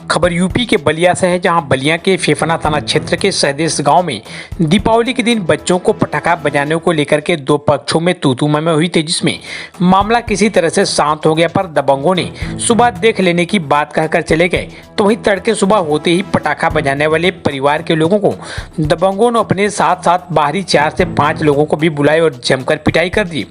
खबर यूपी के बलिया से है, जहां बलिया के फेफना थाना क्षेत्र के सहदेश गांव में दीपावली के दिन बच्चों को पटाखा बजाने को लेकर के दो पक्षों में तू-तू मैं हुई थी, जिसमें मामला किसी तरह से शांत हो गया। पर दबंगों ने सुबह देख लेने की बात कहकर चले गए, तो वहीं तड़के सुबह होते ही पटाखा बजाने वाले परिवार के लोगों को दबंगों ने अपने साथ साथ बाहरी 4 से 5 लोगों को भी बुलाए और जमकर पिटाई कर दी,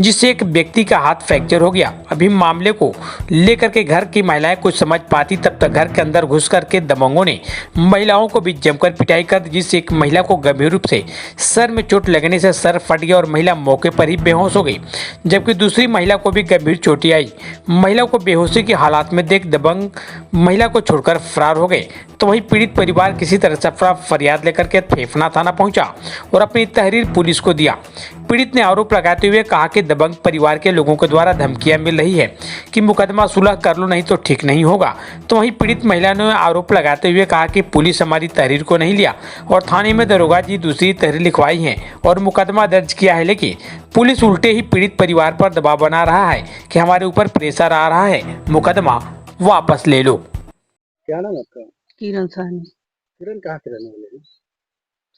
जिससे एक व्यक्ति का हाथ फ्रैक्चर हो गया। अभी मामले को लेकर के घर की महिलाएं कुछ समझ पाती, तब तक घर के अंदर घुस करके दबंगों ने महिलाओं को भी जमकर पिटाई कर दी, जिससे एक महिला को गंभीर रूप से सर में चोट लगने से सर फट गया और महिला मौके पर ही बेहोश हो गई, जबकि दूसरी महिला को भी गंभीर चोटें आई। महिला को बेहोशी की हालात में देख दबंग महिला को छोड़कर फरार हो गए। तो वहीं पीड़ित परिवार किसी तरह से फरियाद लेकर के फेफना थाना पहुंचा और अपनी तहरीर पुलिस को दिया। पीड़ित ने आरोप लगाते हुए कहा कि दबंग परिवार के लोगों के द्वारा धमकियां मिल रही है कि मुकदमा सुलह कर लो, नहीं तो ठीक नहीं होगा। तो वहीं पीड़ित महिला ने आरोप लगाते हुए कहा कि पुलिस हमारी तहरीर को नहीं लिया और थाने में दरोगा जी दूसरी तहरीर लिखवाई है और मुकदमा दर्ज किया है, लेकिन पुलिस उल्टे ही पीड़ित परिवार पर दबाव बना रहा है कि हमारे ऊपर प्रेशर आ रहा है, मुकदमा वापस ले लो। क्या नाम है आपका? किरण साहनी। किरण कहाँ के रहने वाले हैं?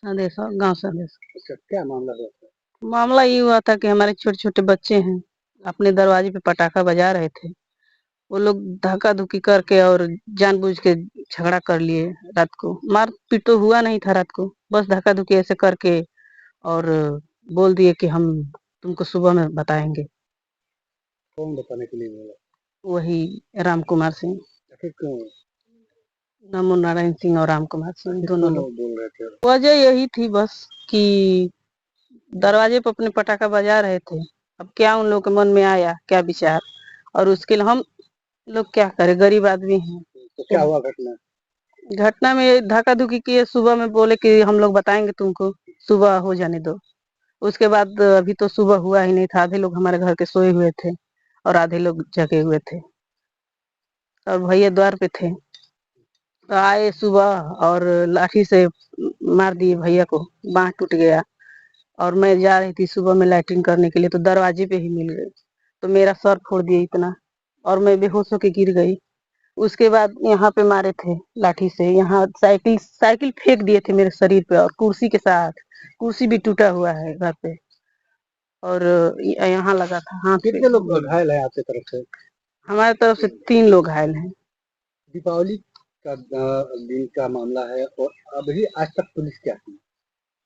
संदेश गांव संदेश। अच्छा, क्या मामला हुआ था? मामला ये हुआ था कि हमारे छोटे छोटे बच्चे हैं, अपने दरवाजे पे पटाखा बजा रहे थे। वो लोग धक्का धुक्की करके और जानबूझ के झगड़ा कर लिए। रात को मार पीट तो हुआ नहीं था, रात को बस धक्का धुक्की ऐसे करके और बोल दिए कि हम तुमको सुबह में बताएंगे। कौन बताने के लिए बोला? वही राम कुमार सिंह, आखिर क्यों नमो नारायण सिंह और राम कुमार सिंह दोनों लोग। बोल रहे थे? वजह यही थी बस कि दरवाजे पर अपने पटाखा बजा रहे थे। अब क्या उन लोगों के मन में आया, क्या विचार, और उसके लिए हम लोग क्या करें, गरीब आदमी हैं। तो क्या हुआ घटना? घटना में धक्का धुक्की किए, सुबह में बोले कि हम लोग बताएंगे तुमको, सुबह हो जाने दो। उसके बाद अभी तो सुबह हुआ ही नहीं था, आधे लोग हमारे घर के सोए हुए थे और आधे लोग जगे हुए थे और भैया द्वार पे थे। तो आए सुबह और लाठी से मार दिए भैया को, बांह टूट गया। और मैं जा रही थी सुबह में लैट्रिन करने के लिए, तो दरवाजे पे ही मिल गए, तो मेरा सर फोड़ दिया इतना और मैं बेहोश होके गिर गई। उसके बाद यहाँ पे मारे थे लाठी से, यहाँ साइकिल साइकिल फेंक दिए थे मेरे शरीर पे और कुर्सी के साथ। कुर्सी भी टूटा हुआ है घर पे और यहाँ लगा था हाथ पे। कितने लोग घायल हैं आपकी तरफ से? हमारे तरफ से 3 लोग घायल हैं। दीपावली का दिन का मामला है और अभी आज तक पुलिस क्या की?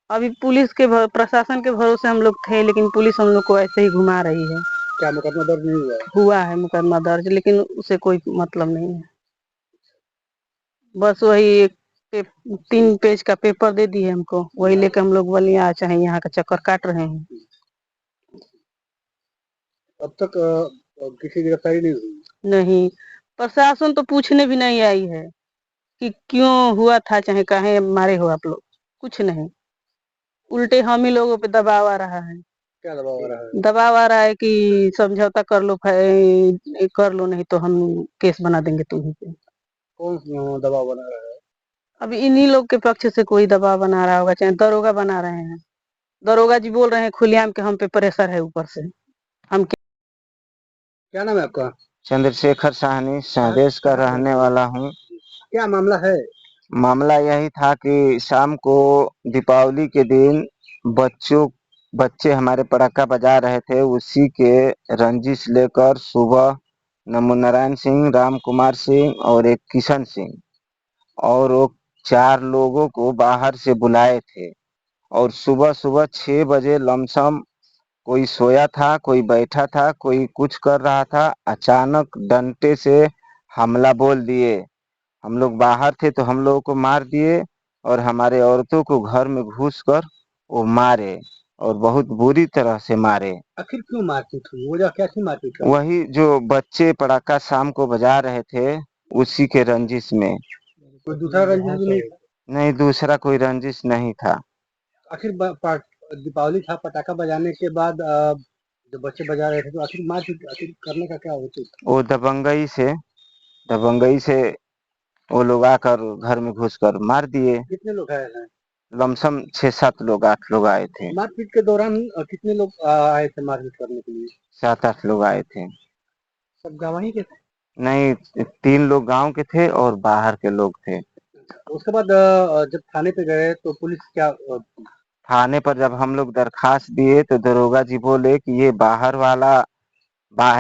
अभी पुलिस के प्रशासन के भरोसे हम लोग थे, लेकिन पुलिस हम लोग को ऐसे ही घुमा रही है। क्या मुकदमा दर्ज नहीं हुआ है? हुआ है मुकदमा दर्ज, लेकिन उसे कोई मतलब नहीं है। बस वही एक 3 पेज का पेपर दे दिए हमको, वही लेकर हम लोग बलिया चाहे यहाँ का चक्कर काट रहे हैं। अब तक किसी की गिरफ्तारी नहीं हुई? नहीं, प्रशासन तो पूछने भी नहीं आई है कि क्यों हुआ था, चाहे काहे मारे हो आप लोग, कुछ नहीं। उल्टे हम ही लोगों पे दबाव आ रहा है। क्या दबाव आ रहा है? दबाव आ रहा है कि समझौता कर लो, कर लो, नहीं तो हम केस बना देंगे तुम्ही पे। कौन दबाव बना रहा है? अभी इन्हीं लोग के पक्ष से कोई दबाव बना रहा होगा, चाहे दरोगा बना रहे हैं। दरोगा जी बोल रहे हैं खुलेआम के हम पे प्रेशर है ऊपर से। हम क्या नाम है आपका? चंद्रशेखर साहनी, सहदेश का रहने वाला हूँ। क्या मामला है? मामला यही था कि शाम को दीपावली के दिन बच्चे हमारे पटाखा बजा रहे थे, उसी के रंजिश लेकर सुबह नमो नारायण सिंह, राम कुमार सिंह और एक किशन सिंह और वो 4 लोगों को बाहर से बुलाए थे और सुबह सुबह 6 बजे लमसम कोई सोया था, कोई बैठा था, कोई कुछ कर रहा था, अचानक डंडे से हमला बोल दिए। हम लोग बाहर थे तो हम लोगों को मार दिए और हमारे औरतों को घर में घुसकर वो मारे और बहुत बुरी तरह से मारे। आखिर क्यों मारपीट हुई? वजह क्या थी मारपीट का? वही जो बच्चे पटाखा शाम को बजा रहे थे, उसी के रंजिश में। कोई दूसरा रंजिश भी नहीं? नहीं, दूसरा कोई रंजिश नहीं था। आखिर दीपावली था, पटाखा बजाने के बाद जब बच्चे बजा रहे थे तो आखिर मारपीट आखिर करने का क्या हेतु था? वो दबंगई से वो लोग आकर घर में घुसकर मार दिए। कितने लोग घायल हैं? लमसम 6-7 लोग, 8 लोग आए थे। मारपीट के दौरान कितने लोग आए थे मारपीट करने के लिए? 7-8 लोग आए थे। सब गवाही के थे? नहीं, 3 लोग गांव के थे और बाहर के लोग थे। उसके बाद जब थाने पे गए तो पुलिस क्या थाने पर जब हम लोग दरखास्त दिए तो दरोगा जी बोले कि ये बाहर वाला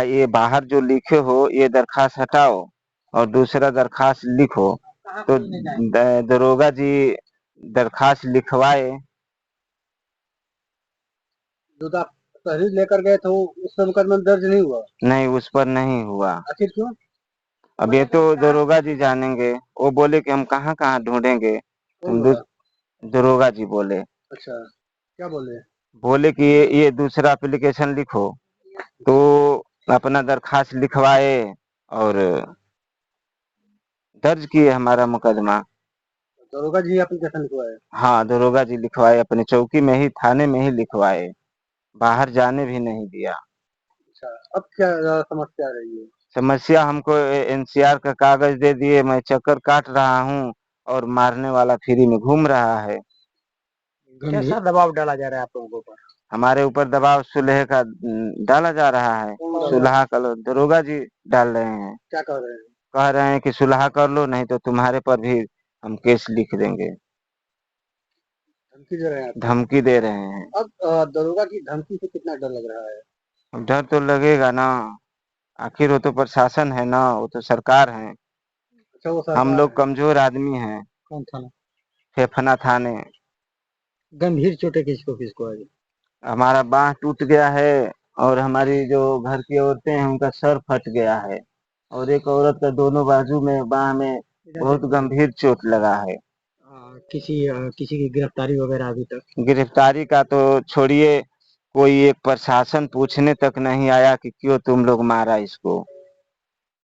ये बाहर जो लिखे हो ये दरखास्त हटाओ और दूसरा दरखास्त लिखो। तो दरोगा जी दरखास्त लिखवाए। जो आप तहरीर लेकर गए थे उस पर मुकदमा दर्ज नहीं हुआ? नहीं, उस पर नहीं हुआ। आखिर क्यों? अब ये तो दरोगा जी जानेंगे। वो बोले कि हम कहाँ कहाँ ढूंढेंगे। कौन बोला? दरोगा जी बोले। अच्छा, क्या बोले? बोले कि ये दूसरा एप्लीकेशन लिखो। तो अपना दरखास्त लिखवाए और दर्ज किए हमारा मुकदमा। दरोगा जी एप्लीकेशन लिखवाए? हाँ, दरोगा जी लिखवाए, अपनी चौकी में ही थाने में ही लिखवाए, बाहर जाने भी नहीं दिया। अच्छा, अब क्या समस्या आ रही है? समस्या हमको एनसीआर का कागज दे दिए, मैं चक्कर काट रहा हूँ और मारने वाला फ्री में घूम रहा है। कैसा दबाव डाला जा रहा है आप लोगों के ऊपर? हमारे ऊपर दबाव सुलह का डाला जा रहा है। कौन डाल रहा है? सुलह का दरोगा जी डाल रहे हैं। क्या कह रहे हैं? कह रहे हैं कि सुलह कर लो, नहीं तो तुम्हारे पर भी हम केस लिख देंगे। धमकी दे रहे हैं आपको? धमकी दे रहे हैं। अब दरोगा की धमकी से कितना डर लग रहा है? अब डर तो लगेगा ना, आखिर वो तो प्रशासन है ना, वो तो सरकार है। अच्छा, वो हम सरकार लोग है। कमजोर आदमी हैं। कौन थाना? फेफना थाने। गंभीर चोटें किसको आई? हमारा बांह टूट गया है और हमारी जो घर की औरतें हैं उनका सर फट गया है और एक औरत का दोनों बाजू में बांह में बहुत गंभीर चोट लगा है। किसी की गिरफ्तारी वगैरह अभी तक? गिरफ्तारी का तो छोड़िए, कोई एक प्रशासन पूछने तक नहीं आया कि क्यों तुम लोग मारा इसको।